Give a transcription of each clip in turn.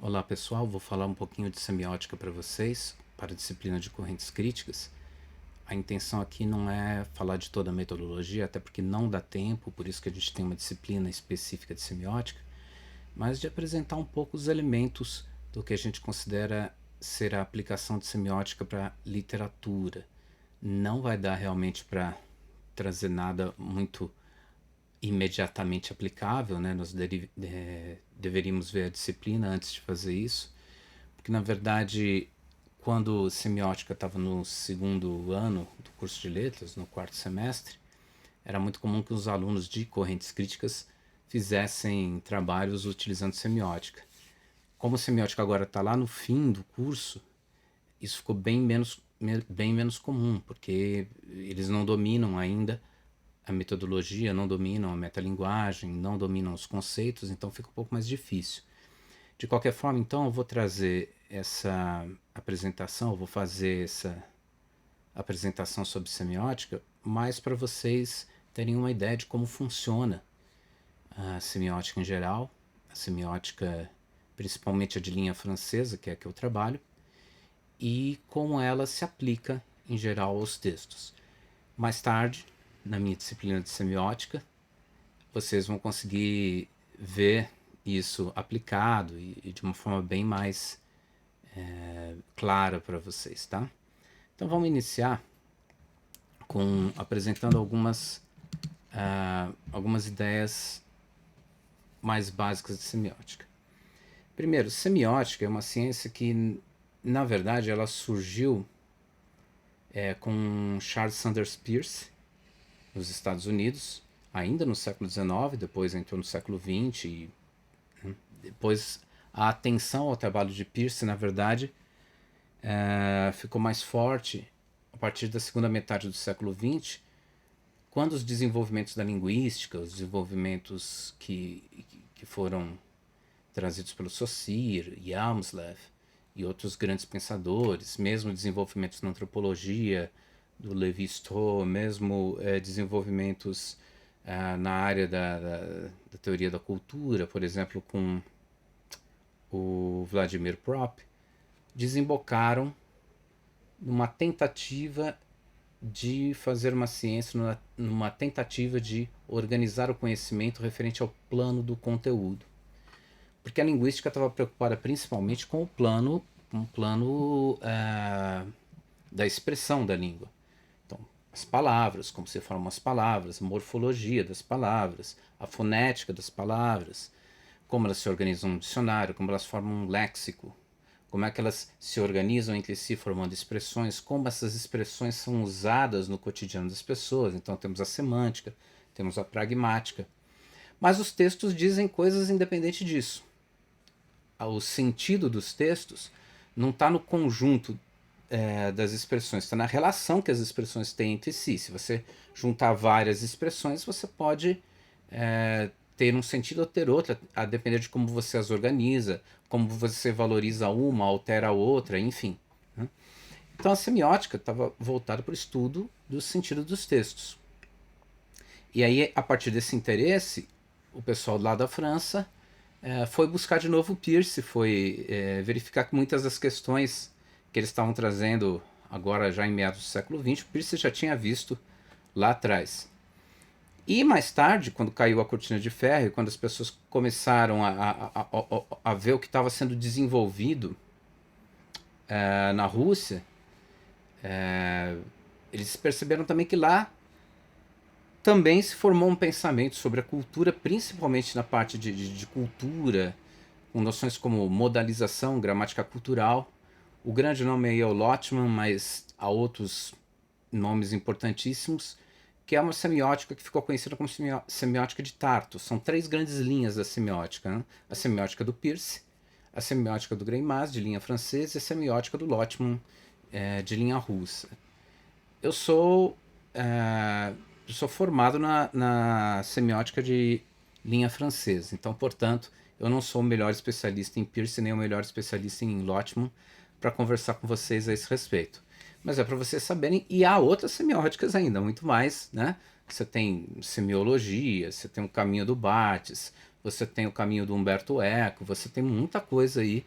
Olá pessoal, vou falar um pouquinho de semiótica para vocês, para a disciplina de correntes críticas. A intenção aqui não é falar de toda a metodologia, até porque não dá tempo, por isso que a gente tem uma disciplina específica de semiótica, mas de apresentar um pouco os elementos do que a gente considera ser a aplicação de semiótica para literatura. Não vai dar realmente para trazer nada muito imediatamente aplicável, né? Nós deveríamos ver a disciplina antes de fazer isso, porque na verdade, quando semiótica estava no segundo ano do curso de letras, no quarto semestre, era muito comum que os alunos de correntes críticas fizessem trabalhos utilizando semiótica. Como semiótica agora está lá no fim do curso, isso ficou bem menos comum, porque eles não dominam ainda a metodologia, não dominam a metalinguagem, não dominam os conceitos, então fica um pouco mais difícil. De qualquer forma, então, eu vou trazer essa apresentação, eu vou fazer essa apresentação sobre semiótica, mais para vocês terem uma ideia de como funciona a semiótica em geral, a semiótica principalmente a de linha francesa, que é a que eu trabalho, e como ela se aplica em geral aos textos. Mais tarde, na minha disciplina de semiótica, vocês vão conseguir ver isso aplicado e de uma forma bem mais clara para vocês, tá? Então vamos iniciar com apresentando algumas ideias mais básicas de semiótica. Primeiro, semiótica é uma ciência que, na verdade, ela surgiu com Charles Sanders Peirce, nos Estados Unidos, ainda no século XIX, depois entrou no século XX, e depois a atenção ao trabalho de Peirce, na verdade, ficou mais forte a partir da segunda metade do século XX, quando os desenvolvimentos da linguística, os desenvolvimentos que foram trazidos pelo Saussure, Hjelmslev e outros grandes pensadores, mesmo desenvolvimentos na antropologia do Lévi-Strauss, mesmo desenvolvimentos na área da teoria da cultura, por exemplo, com o Vladimir Prop, desembocaram numa tentativa de fazer uma ciência, numa tentativa de organizar o conhecimento referente ao plano do conteúdo. Porque a linguística estava preocupada principalmente com um plano da expressão da língua. Então, as palavras, como se formam as palavras, a morfologia das palavras, a fonética das palavras, como elas se organizam no dicionário, como elas formam um léxico, como é que elas se organizam entre si formando expressões, como essas expressões são usadas no cotidiano das pessoas. Então temos a semântica, temos a pragmática. Mas os textos dizem coisas independente disso. O sentido dos textos não está no conjunto das expressões, está na relação que as expressões têm entre si. Se você juntar várias expressões, você pode ter um sentido ou ter outro, a depender de como você as organiza, como você valoriza uma, altera a outra, enfim. Né? Então a semiótica estava voltada para o estudo do sentido dos textos. E aí, a partir desse interesse, o pessoal lá da França foi buscar de novo o Peirce, foi verificar que muitas das questões que eles estavam trazendo agora já em meados do século XX, o Peirce já tinha visto lá atrás. E mais tarde, quando caiu a cortina de ferro, quando as pessoas começaram a ver o que estava sendo desenvolvido na Rússia, eles perceberam também que lá também se formou um pensamento sobre a cultura, principalmente na parte de cultura, com noções como modalização, gramática cultural. O grande nome aí é o Lotman, mas há outros nomes importantíssimos, que é uma semiótica que ficou conhecida como semiótica de Tartu. São três grandes linhas da semiótica. Né? A semiótica do Peirce, a semiótica do Greimas, de linha francesa, e a semiótica do Lotman, de linha russa. Eu sou formado na semiótica de linha francesa, então, portanto, eu não sou o melhor especialista em Peirce, nem o melhor especialista em Lotman para conversar com vocês a esse respeito. Mas é para vocês saberem, e há outras semióticas ainda, muito mais, né? Você tem semiologia, você tem o caminho do Barthes, você tem o caminho do Humberto Eco, você tem muita coisa aí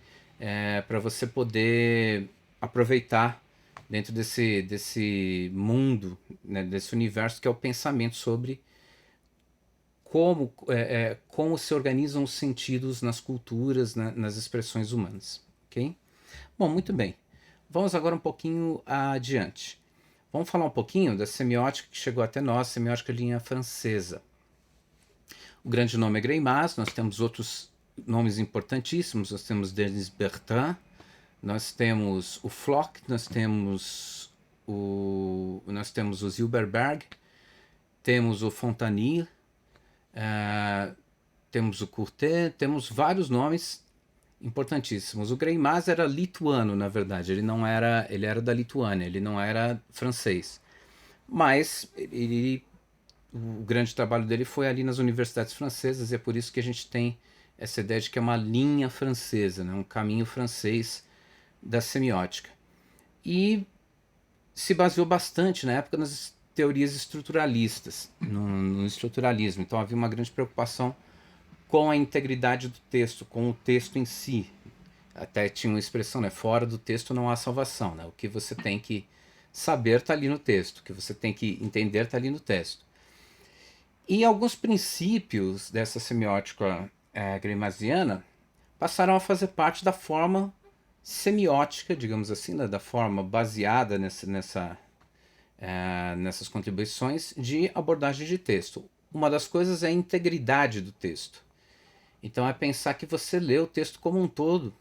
para você poder aproveitar dentro desse mundo, né, desse universo que é o pensamento sobre como se organizam os sentidos nas culturas, nas expressões humanas. Ok? Bom, muito bem. Vamos agora um pouquinho adiante. Vamos falar um pouquinho da semiótica que chegou até nós, semiótica linha francesa. O grande nome é Greimas, nós temos outros nomes importantíssimos, nós temos Denis Bertrand, nós temos o Floch, nós temos o Zilberberg, temos o Fontanille, temos o Courtet, temos vários nomes importantíssimos. O Greimas era lituano, na verdade, ele era da Lituânia, ele não era francês. Mas o grande trabalho dele foi ali nas universidades francesas, e é por isso que a gente tem essa ideia de que é uma linha francesa, né? Um caminho francês da semiótica. E se baseou bastante na época nas teorias estruturalistas, no estruturalismo. Então havia uma grande preocupação com a integridade do texto, com o texto em si. Até tinha uma expressão, né? Fora do texto não há salvação, né? O que você tem que saber está ali no texto, o que você tem que entender está ali no texto. E alguns princípios dessa semiótica greimasiana passaram a fazer parte da forma semiótica, digamos assim, né, da forma baseada nessas contribuições de abordagem de texto. Uma das coisas é a integridade do texto. Então é pensar que você lê o texto como um todo.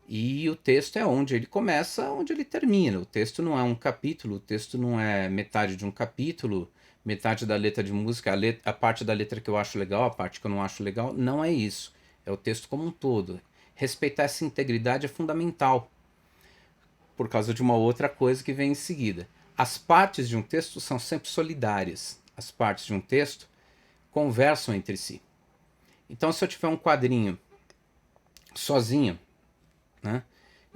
E o texto é onde ele começa, onde ele termina. O texto não é um capítulo, o texto não é metade de um capítulo, metade da letra de música, a parte da letra que eu acho legal, a parte que eu não acho legal. Não é isso. É o texto como um todo. Respeitar essa integridade é fundamental, por causa de uma outra coisa que vem em seguida. As partes de um texto são sempre solidárias. As partes de um texto conversam entre si. Então, se eu tiver um quadrinho sozinho, né,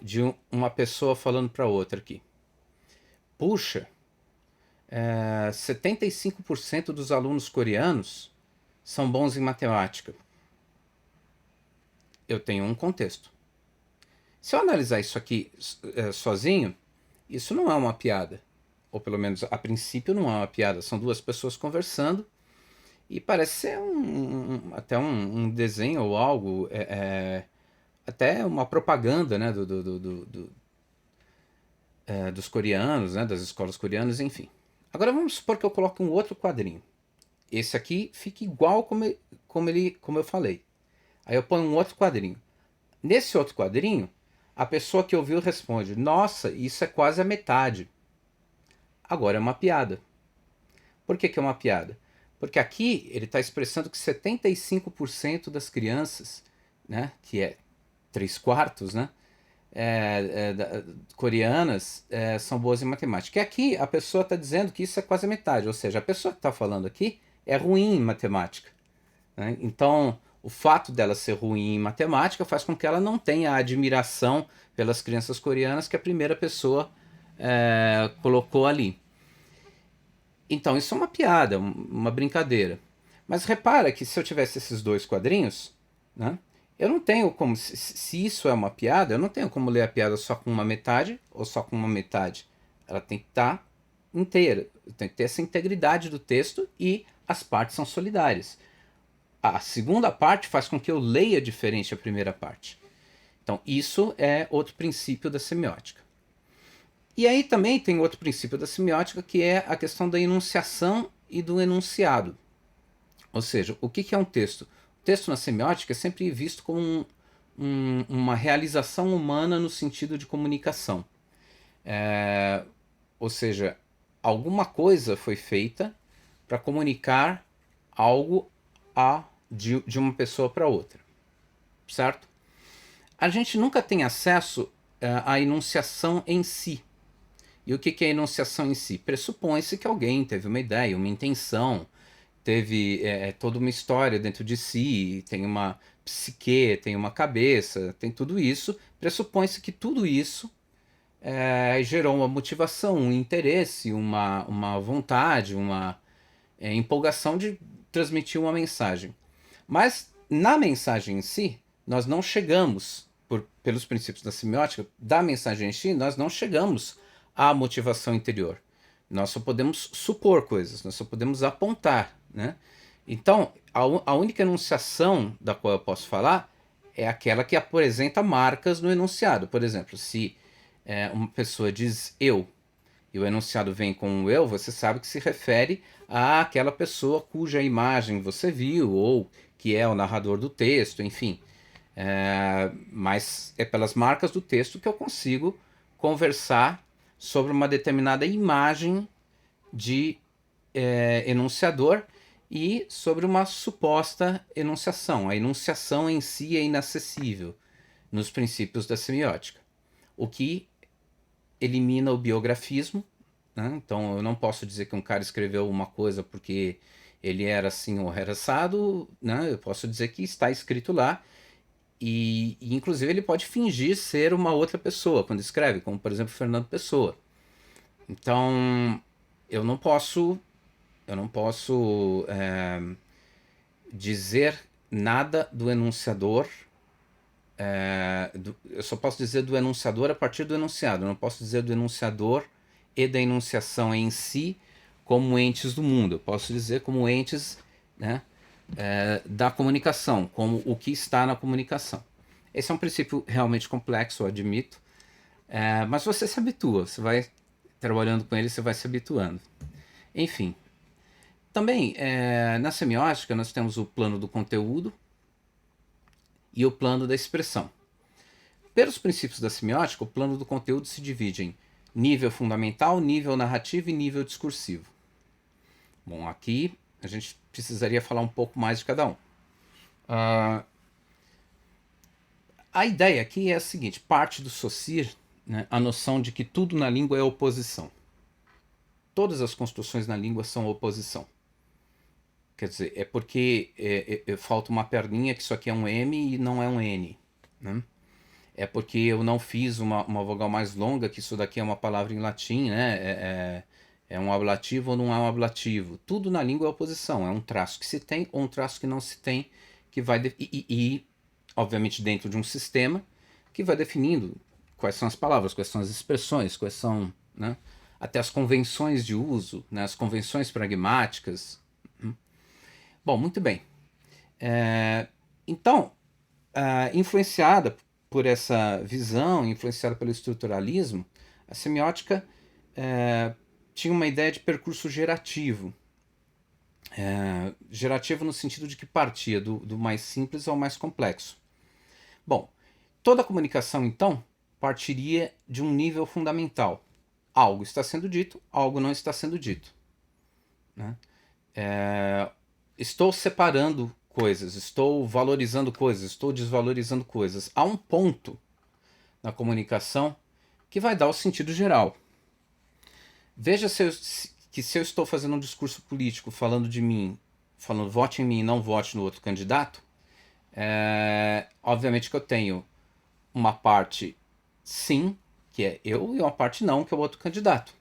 de uma pessoa falando para outra aqui, puxa, 75% dos alunos coreanos são bons em matemática. Eu tenho um contexto. Se eu analisar isso aqui sozinho, isso não é uma piada. Ou pelo menos a princípio não é uma piada. São duas pessoas conversando e parece ser até um desenho ou algo, até uma propaganda, né, dos coreanos, né, das escolas coreanas, enfim. Agora vamos supor que eu coloque um outro quadrinho. Esse aqui fica igual como eu falei. Aí eu ponho um outro quadrinho. Nesse outro quadrinho, a pessoa que ouviu responde: nossa, isso é quase a metade. Agora é uma piada. Por que é uma piada? Porque aqui ele está expressando que 75% das crianças, né, que é 3/4, né, coreanas, são boas em matemática. E aqui a pessoa está dizendo que isso é quase a metade, ou seja, a pessoa que está falando aqui é ruim em matemática. Né? Então, o fato dela ser ruim em matemática faz com que ela não tenha a admiração pelas crianças coreanas que a primeira pessoa colocou ali. Então, isso é uma piada, uma brincadeira. Mas repara que se eu tivesse esses dois quadrinhos, né, eu não tenho como, se isso é uma piada, eu não tenho como ler a piada só com uma metade ou só com uma metade. Ela tem que estar inteira, tem que ter essa integridade do texto e as partes são solidárias. A segunda parte faz com que eu leia diferente a primeira parte. Então, isso é outro princípio da semiótica. E aí também tem outro princípio da semiótica, que é a questão da enunciação e do enunciado. Ou seja, o que é um texto? O texto na semiótica é sempre visto como uma realização humana no sentido de comunicação. Ou seja, alguma coisa foi feita para comunicar algo de uma pessoa para outra. Certo? A gente nunca tem acesso à enunciação em si. E o que é a enunciação em si? Pressupõe-se que alguém teve uma ideia, uma intenção, teve toda uma história dentro de si, tem uma psique, tem uma cabeça, tem tudo isso. Pressupõe-se que tudo isso gerou uma motivação, um interesse, uma vontade, uma empolgação de transmitir uma mensagem. Mas na mensagem em si, nós não chegamos, pelos princípios da semiótica, da mensagem em si, nós não chegamos à motivação interior. Nós só podemos supor coisas, nós só podemos apontar, né? Então, a única enunciação da qual eu posso falar é aquela que apresenta marcas no enunciado. Por exemplo, se uma pessoa diz eu e o enunciado vem com o eu, você sabe que se refere àquela pessoa cuja imagem você viu ou que é o narrador do texto, enfim. Mas é pelas marcas do texto que eu consigo conversar sobre uma determinada imagem de enunciador e sobre uma suposta enunciação. A enunciação em si é inacessível nos princípios da semiótica, o que elimina o biografismo, né? Então eu não posso dizer que um cara escreveu uma coisa porque ele era assim ou era assado, né? Eu posso dizer que está escrito lá e inclusive ele pode fingir ser uma outra pessoa quando escreve, como por exemplo Fernando Pessoa. Então eu não posso dizer nada do enunciador. Eu só posso dizer do enunciador a partir do enunciado. Eu não posso dizer do enunciador e da enunciação em si como entes do mundo. Eu posso dizer como entes, né, da comunicação, como o que está na comunicação. Esse é um princípio realmente complexo, eu admito, mas você se habitua, você vai trabalhando com ele, você vai se habituando. Enfim, também na semiótica nós temos o plano do conteúdo e o plano da expressão. Pelos princípios da semiótica, o plano do conteúdo se divide em nível fundamental, nível narrativo e nível discursivo. Bom, aqui a gente precisaria falar um pouco mais de cada um. A ideia aqui é a seguinte: parte do Saussure, né, a noção de que tudo na língua é oposição. Todas as construções na língua são oposição. Quer dizer, é porque falta uma perninha que isso aqui é um M e não é um N. Né? É porque eu não fiz uma vogal mais longa, que isso daqui é uma palavra em latim, né? É um ablativo ou não é um ablativo. Tudo na língua é oposição. É um traço que se tem ou um traço que não se tem, que vai obviamente dentro de um sistema que vai definindo quais são as palavras, quais são as expressões, quais são, né, até as convenções de uso, né, as convenções pragmáticas. Bom, muito bem. Então, influenciada por essa visão, influenciada pelo estruturalismo, a semiótica tinha uma ideia de percurso gerativo. Gerativo no sentido de que partia do mais simples ao mais complexo. Bom, toda comunicação, então, partiria de um nível fundamental. Algo está sendo dito, algo não está sendo dito. Né? Estou separando coisas, estou valorizando coisas, estou desvalorizando coisas. Há um ponto na comunicação que vai dar o sentido geral. Veja que se eu estou fazendo um discurso político falando de mim, falando vote em mim e não vote no outro candidato, obviamente que eu tenho uma parte sim, que é eu, e uma parte não, que é o outro candidato.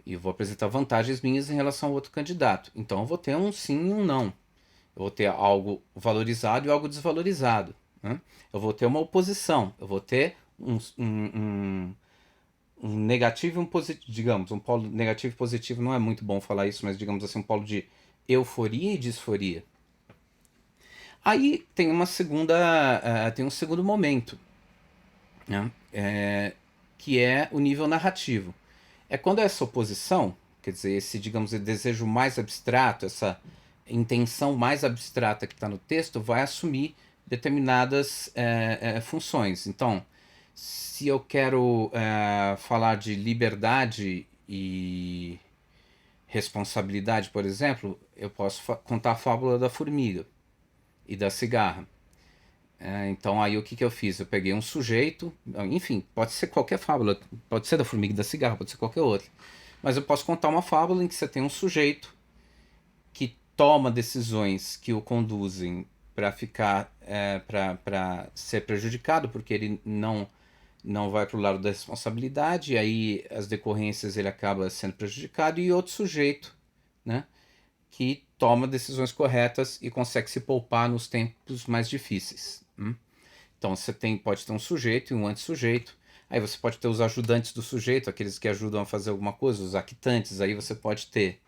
E eu vou apresentar vantagens minhas em relação ao outro candidato. Então eu vou ter um sim e um não. Eu vou ter algo valorizado e algo desvalorizado. Né? Eu vou ter uma oposição. Eu vou ter um negativo e um positivo. Digamos, um polo negativo e positivo não é muito bom falar isso, mas digamos assim, um polo de euforia e disforia. Aí tem uma segunda, tem um segundo momento, né? Que é o nível narrativo. É quando essa oposição, quer dizer, esse, digamos, desejo mais abstrato, essa intenção mais abstrata que está no texto, vai assumir determinadas funções. Então, se eu quero falar de liberdade e responsabilidade, por exemplo, eu posso contar a fábula da formiga e da cigarra. Então aí o que eu fiz? Eu peguei um sujeito, enfim, pode ser qualquer fábula, pode ser da formiga e da cigarra, pode ser qualquer outra. Mas eu posso contar uma fábula em que você tem um sujeito que toma decisões que o conduzem para ficar, para ser prejudicado, porque ele não vai para o lado da responsabilidade, e aí as decorrências ele acaba sendo prejudicado, e outro sujeito, né, que toma decisões corretas e consegue se poupar nos tempos mais difíceis. Então você pode ter um sujeito e um antisujeito. Aí você pode ter os ajudantes do sujeito, aqueles que ajudam a fazer alguma coisa, os actantes. Aí você pode ter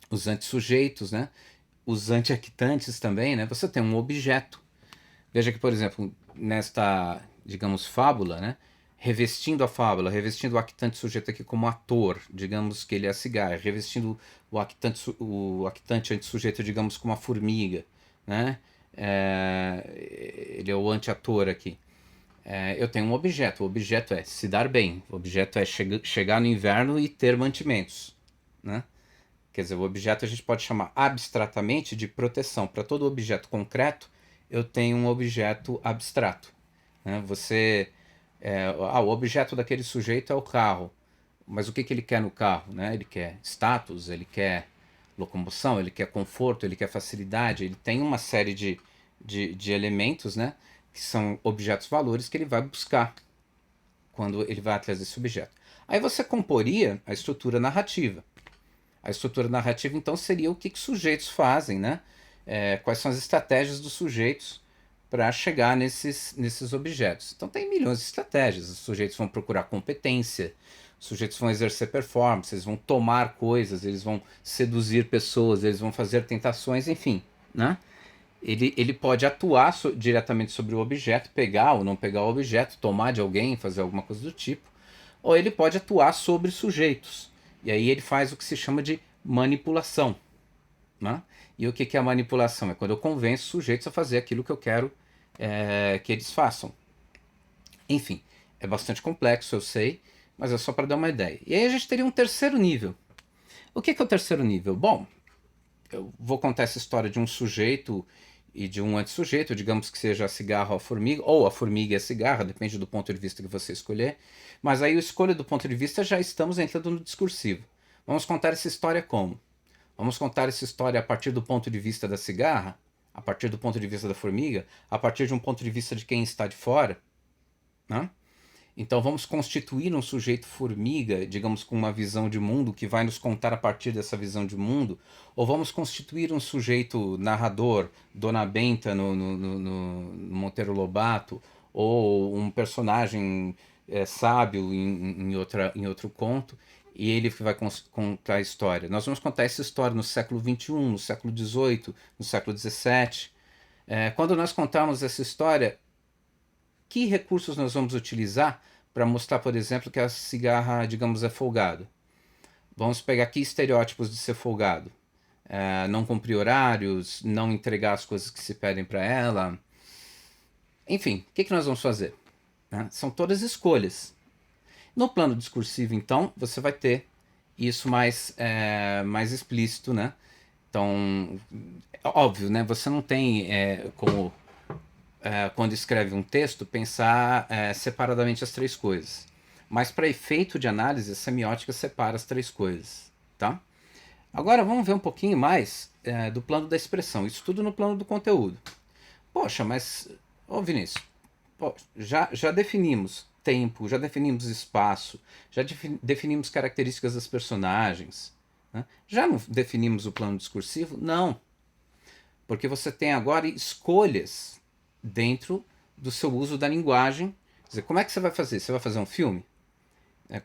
os antissujeitos, né? Os antiactantes também, né? Você tem um objeto. Veja que, por exemplo, nesta, digamos, fábula, né? Revestindo a fábula, revestindo o actante sujeito aqui como ator, digamos que ele é a cigarra, revestindo o actante antisujeito, digamos, como a formiga, né? Ele é o anti-ator aqui. Eu tenho um objeto, o objeto é se dar bem, o objeto é chegar no inverno e ter mantimentos, né? Quer dizer, o objeto a gente pode chamar abstratamente de proteção. Para todo objeto concreto, eu tenho um objeto abstrato, né? O objeto daquele sujeito é o carro, mas o que ele quer no carro, né? Ele quer status, ele quer locomoção, ele quer conforto, ele quer facilidade, ele tem uma série de elementos, né? Que são objetos valores que ele vai buscar quando ele vai atrás desse objeto. Aí você comporia a estrutura narrativa. A estrutura narrativa, então, seria o que sujeitos fazem, né? Quais são as estratégias dos sujeitos para chegar nesses objetos. Então, tem milhões de estratégias. Os sujeitos vão procurar competência, os sujeitos vão exercer performance, eles vão tomar coisas, eles vão seduzir pessoas, eles vão fazer tentações, enfim, né? Ele pode atuar diretamente sobre o objeto, pegar ou não pegar o objeto, tomar de alguém, fazer alguma coisa do tipo, ou ele pode atuar sobre sujeitos. E aí ele faz o que se chama de manipulação, né? E o que é a manipulação? É quando eu convenço sujeitos a fazer aquilo que eu quero que eles façam. Enfim, é bastante complexo, eu sei, mas é só para dar uma ideia. E aí a gente teria um terceiro nível. O que é o terceiro nível? Bom, eu vou contar essa história de um sujeito e de um antisujeito, digamos que seja a cigarra ou a formiga, ou a formiga e a cigarra, depende do ponto de vista que você escolher. Mas aí, a escolha do ponto de vista, já estamos entrando no discursivo. Vamos contar essa história como? Vamos contar essa história a partir do ponto de vista da cigarra, a partir do ponto de vista da formiga, a partir de um ponto de vista de quem está de fora, né? Então vamos constituir um sujeito formiga, digamos, com uma visão de mundo que vai nos contar a partir dessa visão de mundo, ou vamos constituir um sujeito narrador, Dona Benta no Monteiro Lobato, ou um personagem sábio em outro conto, e ele vai contar a história. Nós vamos contar essa história no século XXI, no século XVIII, no século XVII. Quando nós contarmos essa história, que recursos nós vamos utilizar para mostrar, por exemplo, que a cigarra, digamos, é folgado? Vamos pegar aqui estereótipos de ser folgado. Não cumprir horários, não entregar as coisas que se pedem para ela. Enfim, o que nós vamos fazer? São todas escolhas. No plano discursivo, então, você vai ter isso mais explícito, né? Então, óbvio, né? Você não tem como quando escreve um texto, pensar separadamente as três coisas. Mas para efeito de análise, a semiótica separa as três coisas. Tá? Agora vamos ver um pouquinho mais do plano da expressão. Isso tudo no plano do conteúdo. Poxa, mas, ô Vinícius, já definimos tempo, já definimos espaço, já definimos características das personagens. Né? Já não definimos o plano discursivo? Não. Porque você tem agora escolhas dentro do seu uso da linguagem. Quer dizer, como é que você vai fazer? Você vai fazer um filme?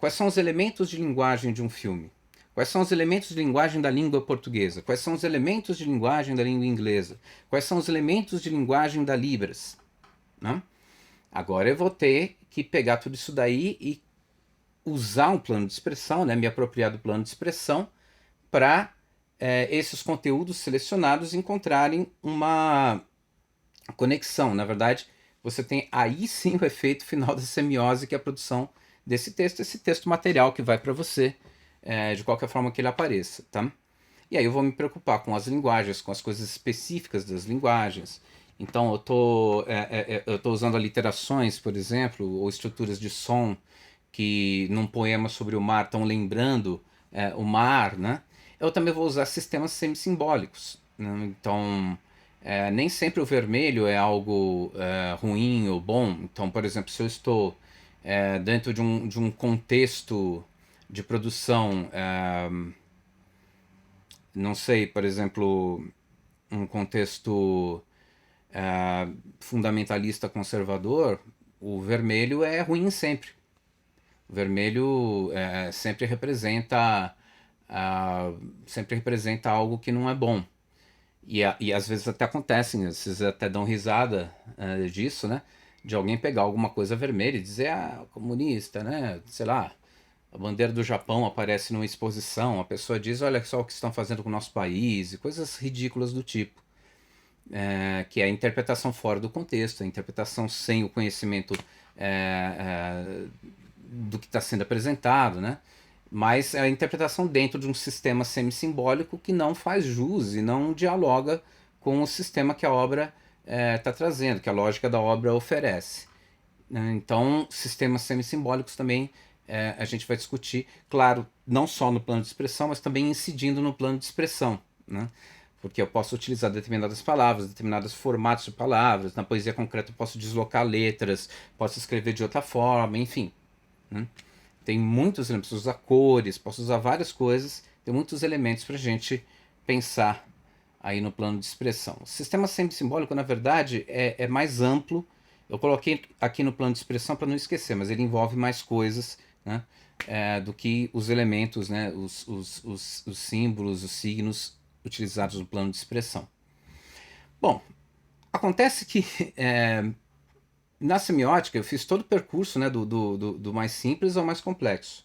Quais são os elementos de linguagem de um filme? Quais são os elementos de linguagem da língua portuguesa? Quais são os elementos de linguagem da língua inglesa? Quais são os elementos de linguagem da Libras? Né? Agora eu vou ter que pegar tudo isso daí e usar um plano de expressão, né? Me apropriar do plano de expressão para esses conteúdos selecionados encontrarem uma conexão. Na verdade, você tem aí sim o efeito final da semiose, que é a produção desse texto, esse texto material que vai para você, de qualquer forma que ele apareça, tá? E aí eu vou me preocupar com as linguagens, com as coisas específicas das linguagens. Então eu tô usando aliterações, por exemplo, ou estruturas de som que num poema sobre o mar estão lembrando o mar, né? Eu também vou usar sistemas semisimbólicos, né? Então, nem sempre o vermelho é algo ruim ou bom. Então, por exemplo, se eu estou dentro de um contexto de produção, não sei, por exemplo, um contexto fundamentalista conservador, o vermelho é ruim sempre. O vermelho sempre representa algo que não é bom. E às vezes até acontecem, vocês até dão risada disso, né? De alguém pegar alguma coisa vermelha e dizer, comunista, né? Sei lá, a bandeira do Japão aparece numa exposição, a pessoa diz, olha só o que estão fazendo com o nosso país, e coisas ridículas do tipo. Que é a interpretação fora do contexto, a interpretação sem o conhecimento do que está sendo apresentado, né? Mas é a interpretação dentro de um sistema semi-simbólico que não faz jus e não dialoga com o sistema que a obra está trazendo, que a lógica da obra oferece. Né? Então, sistemas semi-simbólicos também a gente vai discutir, claro, não só no plano de expressão, mas também incidindo no plano de expressão. Né? Porque eu posso utilizar determinadas palavras, determinados formatos de palavras. Na poesia concreta eu posso deslocar letras, posso escrever de outra forma, enfim. Né? Tem muitos elementos, posso usar cores, posso usar várias coisas, tem muitos elementos para a gente pensar aí no plano de expressão. O sistema semi-simbólico, na verdade, é mais amplo. Eu coloquei aqui no plano de expressão para não esquecer, mas ele envolve mais coisas, né, do que os elementos, né, os símbolos, os signos utilizados no plano de expressão. Bom, acontece que na semiótica eu fiz todo o percurso, né, do mais simples ao mais complexo.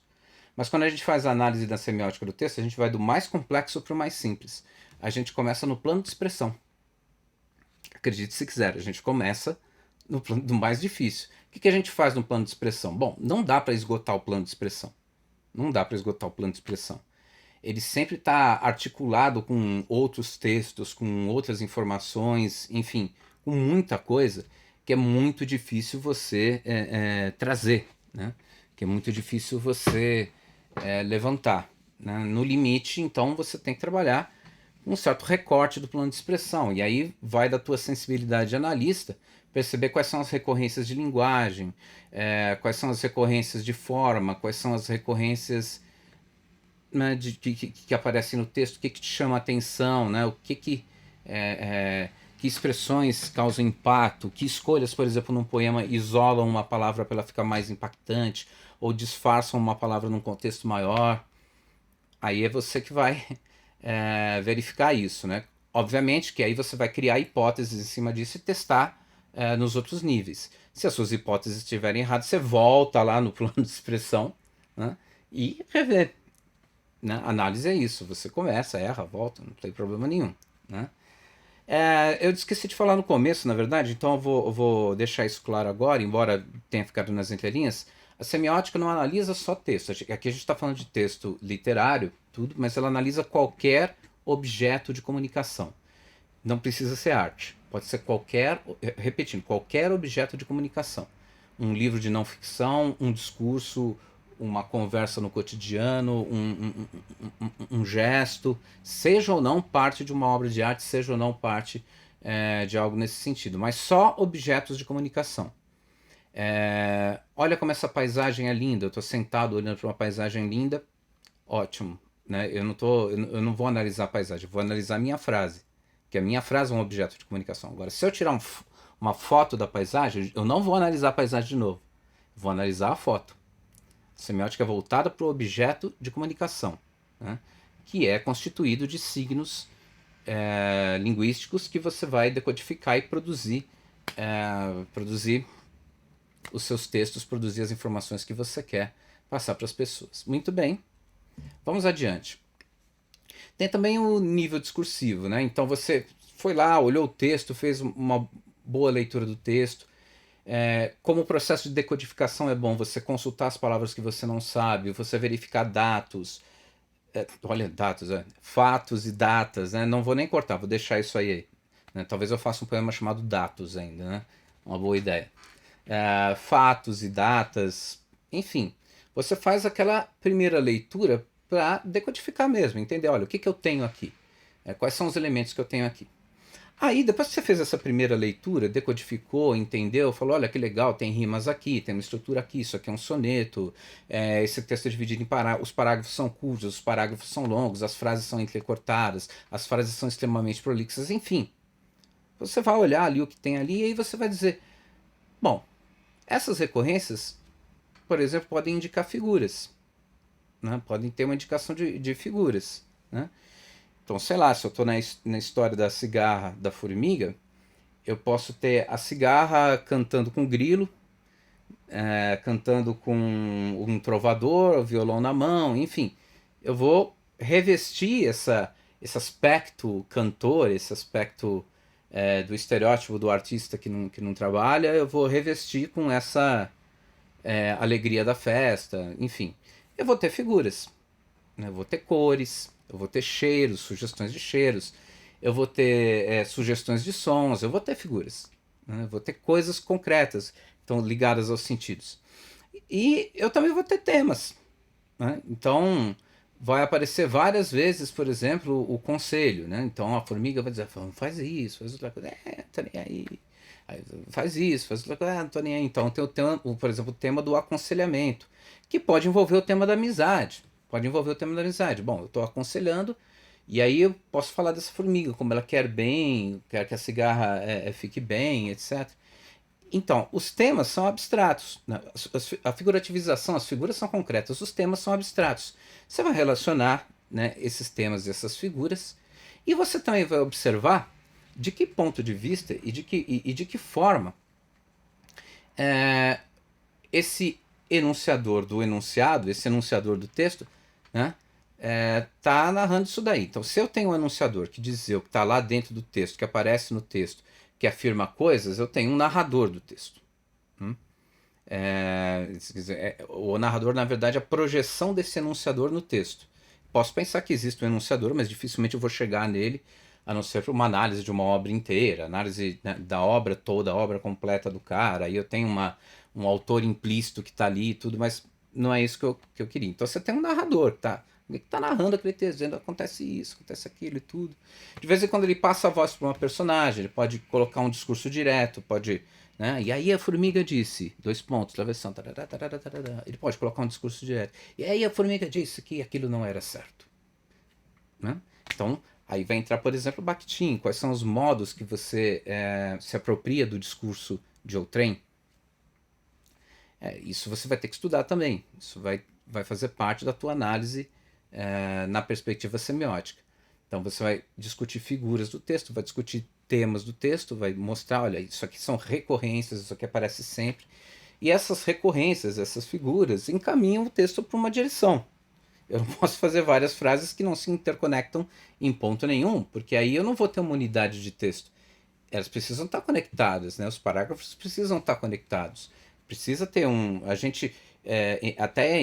Mas quando a gente faz a análise da semiótica do texto, a gente vai do mais complexo para o mais simples. A gente começa no plano de expressão. Acredite se quiser, a gente começa no plano do mais difícil. O que a gente faz no plano de expressão? Bom, não dá para esgotar o plano de expressão. Não dá para esgotar o plano de expressão. Ele sempre está articulado com outros textos, com outras informações, enfim, com muita coisa que é muito difícil você trazer, né? Que é muito difícil você levantar. Né? No limite, então, você tem que trabalhar um certo recorte do plano de expressão. E aí vai da tua sensibilidade de analista perceber quais são as recorrências de linguagem, quais são as recorrências de forma, quais são as recorrências, né, que aparecem no texto, o que te chama a atenção, né, que expressões causam impacto, que escolhas, por exemplo, num poema isolam uma palavra para ela ficar mais impactante, ou disfarçam uma palavra num contexto maior. Aí é você que vai verificar isso, né? Obviamente que aí você vai criar hipóteses em cima disso e testar nos outros níveis. Se as suas hipóteses estiverem erradas, você volta lá no plano de expressão, né, e rever. Né? Análise é isso, você começa, erra, volta, não tem problema nenhum. Né? Eu esqueci de falar no começo, na verdade, então eu vou deixar isso claro agora, embora tenha ficado nas entrelinhas. A semiótica não analisa só texto. Aqui a gente está falando de texto literário, tudo, mas ela analisa qualquer objeto de comunicação. Não precisa ser arte. Pode ser repetindo, qualquer objeto de comunicação. Um livro de não ficção, um discurso, uma conversa no cotidiano, um gesto, seja ou não parte de uma obra de arte, seja ou não parte de algo nesse sentido, mas só objetos de comunicação. Olha como essa paisagem é linda, eu estou sentado olhando para uma paisagem linda, ótimo. Né? Eu não vou analisar a paisagem, eu vou analisar a minha frase, que a minha frase é um objeto de comunicação. Agora, se eu tirar uma foto da paisagem, eu não vou analisar a paisagem de novo, vou analisar a foto. Semiótica é voltada para o objeto de comunicação, né? Que é constituído de signos linguísticos que você vai decodificar e produzir os seus textos, produzir as informações que você quer passar para as pessoas. Muito bem, vamos adiante. Tem também o nível discursivo, né? Então você foi lá, olhou o texto, fez uma boa leitura do texto. Como o processo de decodificação é bom, você consultar as palavras que você não sabe, você verificar dados, fatos e datas, né? Não vou nem cortar, vou deixar isso aí. Né? Talvez eu faça um poema chamado Datos ainda, né? Uma boa ideia. Fatos e datas, enfim. Você faz aquela primeira leitura para decodificar mesmo, entender, olha, o que eu tenho aqui? Quais são os elementos que eu tenho aqui? Aí, depois que você fez essa primeira leitura, decodificou, entendeu, falou, olha que legal, tem rimas aqui, tem uma estrutura aqui, isso aqui é um soneto, esse texto é dividido em parágrafos, os parágrafos são curtos, os parágrafos são longos, as frases são entrecortadas, as frases são extremamente prolixas, enfim. Você vai olhar ali o que tem ali e aí você vai dizer, bom, essas recorrências, por exemplo, podem indicar figuras, né? Podem ter uma indicação de figuras, né? Então, sei lá, se eu estou na história da cigarra da formiga, eu posso ter a cigarra cantando com grilo, cantando com um trovador, o violão na mão, enfim. Eu vou revestir esse aspecto cantor, esse aspecto do estereótipo do artista que não trabalha, eu vou revestir com essa alegria da festa, enfim. Eu vou ter figuras, né? Eu vou ter cores, eu vou ter cheiros, sugestões de cheiros, eu vou ter sugestões de sons, eu vou ter figuras, né? Eu vou ter coisas concretas, então ligadas aos sentidos. E eu também vou ter temas, né? Então vai aparecer várias vezes, por exemplo, o conselho, né? Então a formiga vai dizer, faz isso, faz outra coisa, tô nem aí. Aí, faz isso, faz outra coisa, não tô nem aí. Então tem o tema, por exemplo, o tema do aconselhamento, que pode envolver o tema da amizade. Pode envolver o tema da amizade. Bom, eu estou aconselhando, e aí eu posso falar dessa formiga, como ela quer bem, quer que a cigarra fique bem, etc. Então, os temas são abstratos, né? A figurativização, as figuras são concretas, os temas são abstratos. Você vai relacionar, né, esses temas e essas figuras, e você também vai observar de que ponto de vista e de que forma é, esse enunciador do enunciado, esse enunciador do texto, né, tá narrando isso daí. Então, se eu tenho um enunciador que diz o que está lá dentro do texto, que aparece no texto, que afirma coisas, eu tenho um narrador do texto. O narrador, na verdade, é a projeção desse enunciador no texto. Posso pensar que existe um enunciador, mas dificilmente eu vou chegar nele, a não ser por uma análise de uma obra inteira, análise, né, da obra toda, a obra completa do cara. Aí eu tenho um autor implícito que está ali e tudo, mas não é isso que eu queria. Então você tem um narrador, tá? Ele está narrando aquele texto, dizendo acontece isso, acontece aquilo e tudo. De vez em quando ele passa a voz para uma personagem, ele pode colocar um discurso direto, pode, né? E aí a formiga disse, dois pontos, travessão, tarará, tarará, tarará. Ele pode colocar um discurso direto. E aí a formiga disse que aquilo não era certo, né? Então, aí vai entrar, por exemplo, o Bakhtin. Quais são os modos que você se apropria do discurso de outrem? Isso você vai ter que estudar também. Isso vai fazer parte da tua análise na perspectiva semiótica. Então você vai discutir figuras do texto, vai discutir temas do texto, vai mostrar, olha, isso aqui são recorrências, isso aqui aparece sempre. E essas recorrências, essas figuras, encaminham o texto para uma direção. Eu não posso fazer várias frases que não se interconectam em ponto nenhum, porque aí eu não vou ter uma unidade de texto. Elas precisam estar conectadas, né? Os parágrafos precisam estar conectados. Precisa ter um. A gente até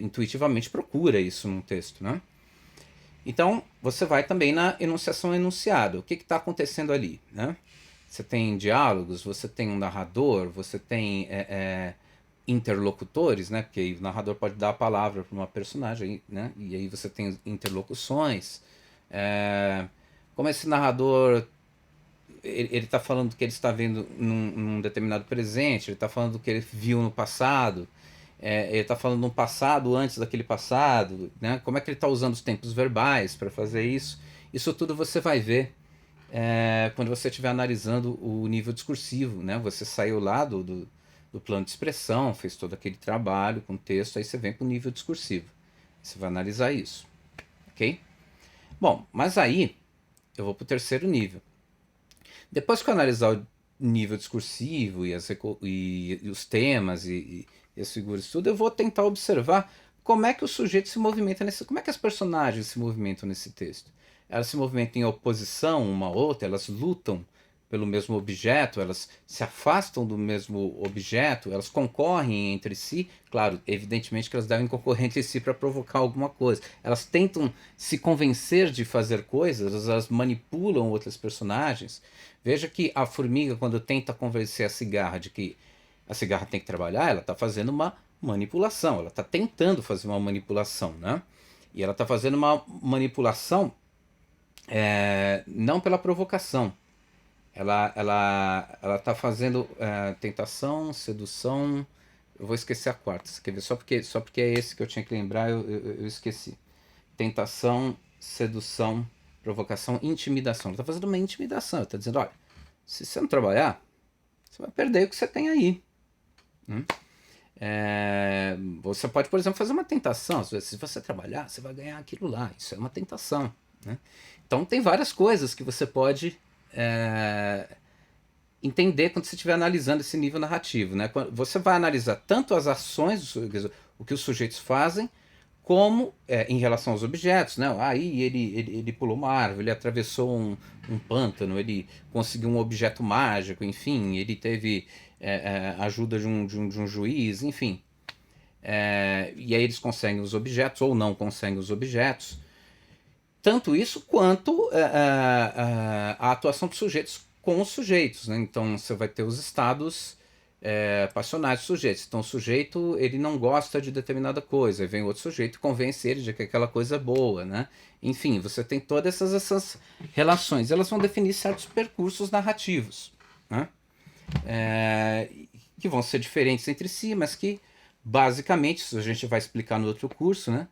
intuitivamente procura isso num texto, né? Então, você vai também na enunciação enunciado. O que está acontecendo ali, né? Você tem diálogos, você tem um narrador, você tem interlocutores, né? Porque aí o narrador pode dar a palavra para uma personagem, né? E aí você tem interlocuções. Como esse narrador ele está falando do que ele está vendo num determinado presente, ele está falando do que ele viu no passado, ele está falando no passado antes daquele passado, né? Como é que ele está usando os tempos verbais para fazer isso? Isso tudo você vai ver quando você estiver analisando o nível discursivo, né? Você saiu lá do plano de expressão, fez todo aquele trabalho com texto, aí você vem para o nível discursivo. Você vai analisar isso, ok? Bom, mas aí eu vou para o terceiro nível. Depois que eu analisar o nível discursivo e os temas e as figuras, tudo, eu vou tentar observar como é que o sujeito se movimenta como é que as personagens se movimentam nesse texto. Elas se movimentam em oposição uma à outra, elas lutam pelo mesmo objeto, elas se afastam do mesmo objeto, elas concorrem entre si. Claro, evidentemente que elas devem concorrer entre si para provocar alguma coisa. Elas tentam se convencer de fazer coisas, elas manipulam outras personagens. Veja que a formiga, quando tenta convencer a cigarra de que a cigarra tem que trabalhar, ela está fazendo uma manipulação, ela está tentando fazer uma manipulação, né? E ela está fazendo uma manipulação Não pela provocação. Ela tá fazendo tentação, sedução. Eu vou esquecer a quarta. Você quer ver? Só porque é esse que eu tinha que lembrar, eu esqueci. Tentação, sedução, provocação, intimidação. Ela tá fazendo uma intimidação. Ela tá dizendo: olha, se você não trabalhar, você vai perder o que você tem aí. Você pode, por exemplo, fazer uma tentação. Se você trabalhar, você vai ganhar aquilo lá. Isso é uma tentação. Né? Então, tem várias coisas que você pode entender quando você estiver analisando esse nível narrativo. Né? Você vai analisar tanto as ações, o que os sujeitos fazem, como em relação aos objetos. Né? Aí ele pulou uma árvore, ele atravessou um pântano, ele conseguiu um objeto mágico, enfim, ele teve ajuda de um juiz, enfim. E aí eles conseguem os objetos ou não conseguem os objetos. Tanto isso quanto a atuação dos sujeitos com os sujeitos. Né? Então você vai ter os estados passionais dos sujeitos. Então o sujeito ele não gosta de determinada coisa, aí vem outro sujeito e convence ele de que aquela coisa é boa. Né? Enfim, você tem todas essas relações. Elas vão definir certos percursos narrativos. Né? Que vão ser diferentes entre si, mas que basicamente, isso a gente vai explicar no outro curso, né?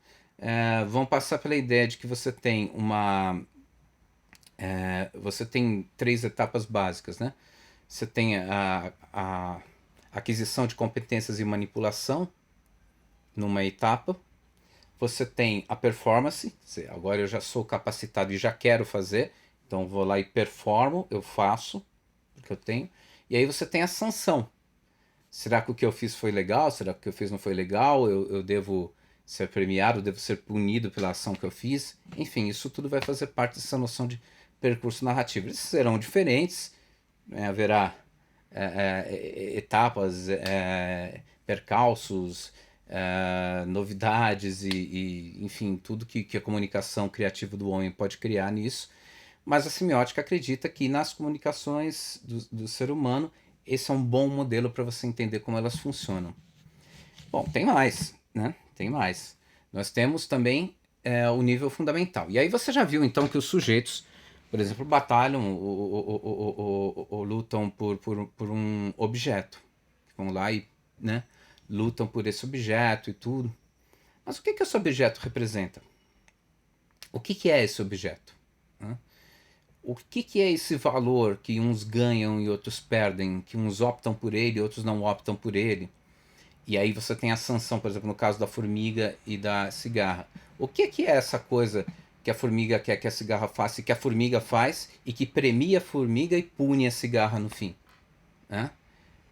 Vão passar pela ideia de que você tem três etapas básicas, né? Você tem a aquisição de competências e manipulação numa etapa. Você tem a performance, agora eu já sou capacitado e já quero fazer, então vou lá e performo, eu faço, porque eu tenho. E aí você tem a sanção. Será que o que eu fiz foi legal? Será que o que eu fiz não foi legal? Eu devo ser premiado, devo ser punido pela ação que eu fiz? Enfim, isso tudo vai fazer parte dessa noção de percurso narrativo. Eles serão diferentes, haverá etapas, percalços, novidades enfim, tudo que a comunicação criativa do homem pode criar nisso. Mas a semiótica acredita que nas comunicações do ser humano esse é um bom modelo para você entender como elas funcionam. Bom, tem mais, né? Tem mais. Nós temos também o nível fundamental. E aí você já viu então que os sujeitos, por exemplo, batalham ou lutam por um objeto. Vão lá e lutam por esse objeto e tudo. Mas o que esse objeto representa? O que é esse objeto? O que é esse valor que uns ganham e outros perdem, que uns optam por ele e outros não optam por ele? E aí você tem a sanção, por exemplo, no caso da formiga e da cigarra. O que é essa coisa que a formiga quer que a cigarra faça e que a formiga faz e que premia a formiga e pune a cigarra no fim?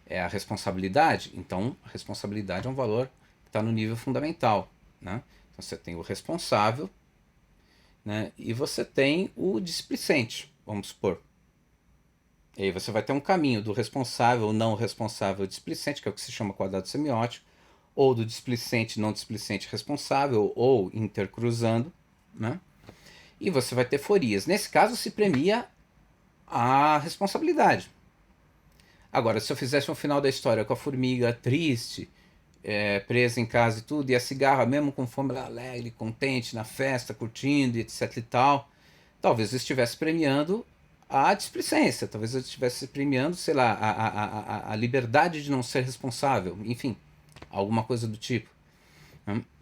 É a responsabilidade? Então, a responsabilidade é um valor que está no nível fundamental. Né? Então, você tem o responsável, né? E você tem o displicente, vamos supor. E aí você vai ter um caminho do responsável, não responsável, displicente, que é o que se chama quadrado semiótico, ou do displicente, não displicente, responsável, ou intercruzando, né? E você vai ter forias. Nesse caso, se premia a responsabilidade. Agora, se eu fizesse um final da história com a formiga triste, presa em casa e tudo, e a cigarra, mesmo com fome, alegre, contente, na festa, curtindo, etc e tal, talvez eu estivesse premiando a displicência, talvez eu estivesse premiando, sei lá, a liberdade de não ser responsável, enfim, alguma coisa do tipo.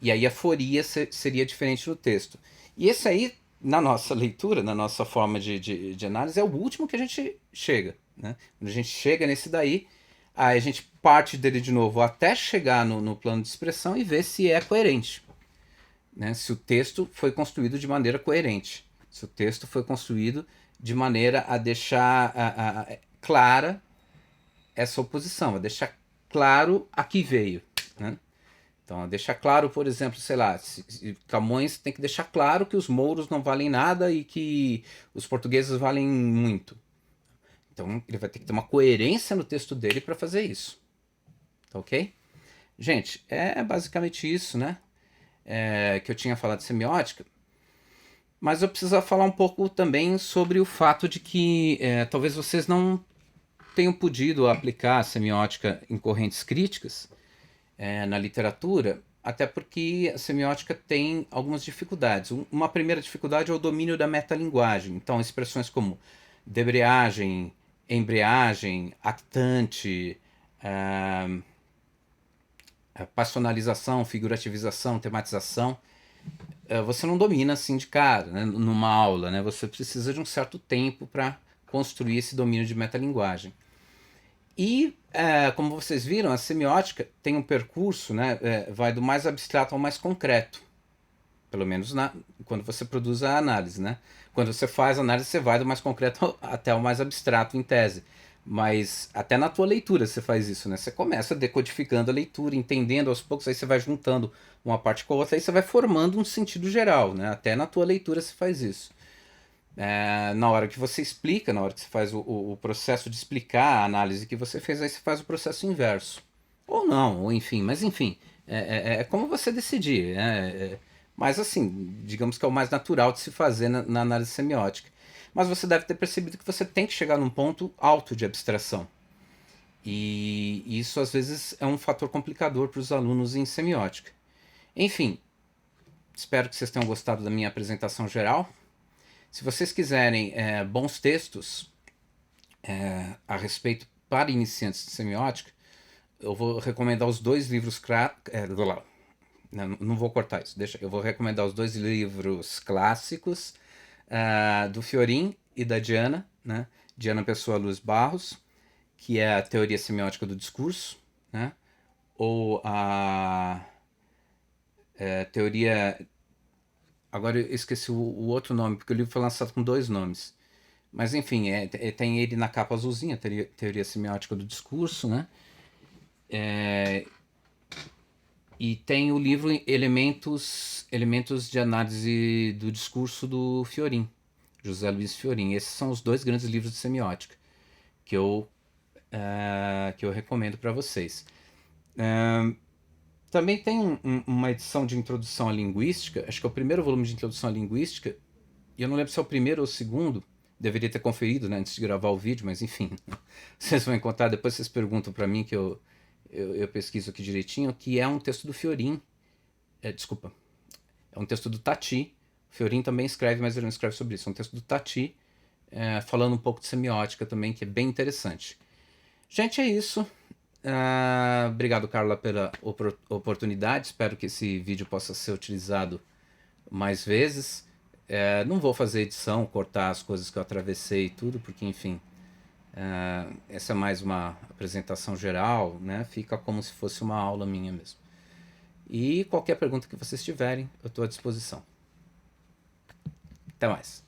E aí a foria seria diferente no texto. E esse aí, na nossa leitura, na nossa forma de análise, é o último que a gente chega. Né? Quando a gente chega nesse daí, aí a gente parte dele de novo até chegar no plano de expressão e ver se é coerente. Né? Se o texto foi construído de maneira coerente. Se o texto foi construído de maneira a deixar clara essa oposição, a deixar claro a que veio. Né? Então, deixar claro, por exemplo, sei lá, Camões tem que deixar claro que os mouros não valem nada e que os portugueses valem muito. Então, ele vai ter que ter uma coerência no texto dele para fazer isso. Tá ok? Gente, é basicamente isso, né? Que eu tinha falado de semiótica. Mas eu preciso falar um pouco também sobre o fato de que talvez vocês não tenham podido aplicar a semiótica em correntes críticas na literatura, até porque a semiótica tem algumas dificuldades. Uma primeira dificuldade é o domínio da metalinguagem. Então, expressões como debreagem, embreagem, actante, ah, passionalização, figurativização, tematização, você não domina assim de cara, né, numa aula. Né? Você precisa de um certo tempo para construir esse domínio de metalinguagem. E, como vocês viram, a semiótica tem um percurso, né, vai do mais abstrato ao mais concreto. Pelo menos quando você produz a análise. Né? Quando você faz a análise, você vai do mais concreto até o mais abstrato, em tese. Mas até na tua leitura você faz isso, né? Você começa decodificando a leitura, entendendo aos poucos, aí você vai juntando uma parte com a outra, aí você vai formando um sentido geral, né? Até na tua leitura você faz isso. Na hora que você explica, na hora que você faz o processo de explicar a análise que você fez, aí você faz o processo inverso. Ou não, ou enfim, mas enfim, é como você decidir. Né? Mas assim, digamos que é o mais natural de se fazer na análise semiótica. Mas você deve ter percebido que você tem que chegar num ponto alto de abstração. E isso às vezes é um fator complicador para os alunos em semiótica. Enfim, espero que vocês tenham gostado da minha apresentação geral. Se vocês quiserem bons textos a respeito para iniciantes de semiótica, eu vou recomendar os dois livros. Não vou cortar isso, deixa. Eu vou recomendar os dois livros clássicos do Fiorin e da Diana, né? Diana Pessoa Luz Barros, que é a Teoria Semiótica do Discurso, né? Ou a Teoria. Agora eu esqueci o outro nome, porque o livro foi lançado com dois nomes. Mas enfim, tem ele na capa azulzinha, teoria Semiótica do Discurso, né? E tem o livro Elementos de Análise do Discurso do Fiorin, José Luiz Fiorin. Esses são os dois grandes livros de semiótica que eu recomendo para vocês. Também tem uma edição de introdução à linguística, acho que é o primeiro volume de introdução à linguística, e eu não lembro se é o primeiro ou o segundo, deveria ter conferido, né, antes de gravar o vídeo, mas enfim, vocês vão encontrar, depois vocês perguntam para mim que eu pesquiso aqui direitinho, que é um texto do Fiorin, desculpa, é um texto do Tati. O Fiorin também escreve, mas ele não escreve sobre isso, é um texto do Tati, falando um pouco de semiótica também, que é bem interessante. Gente, é isso. Obrigado, Carla, pela oportunidade. Espero que esse vídeo possa ser utilizado mais vezes. Não vou fazer edição, cortar as coisas que eu atravessei e tudo, porque, enfim, essa é mais uma apresentação geral, né? Fica como se fosse uma aula minha mesmo. E qualquer pergunta que vocês tiverem, eu estou à disposição. Até mais.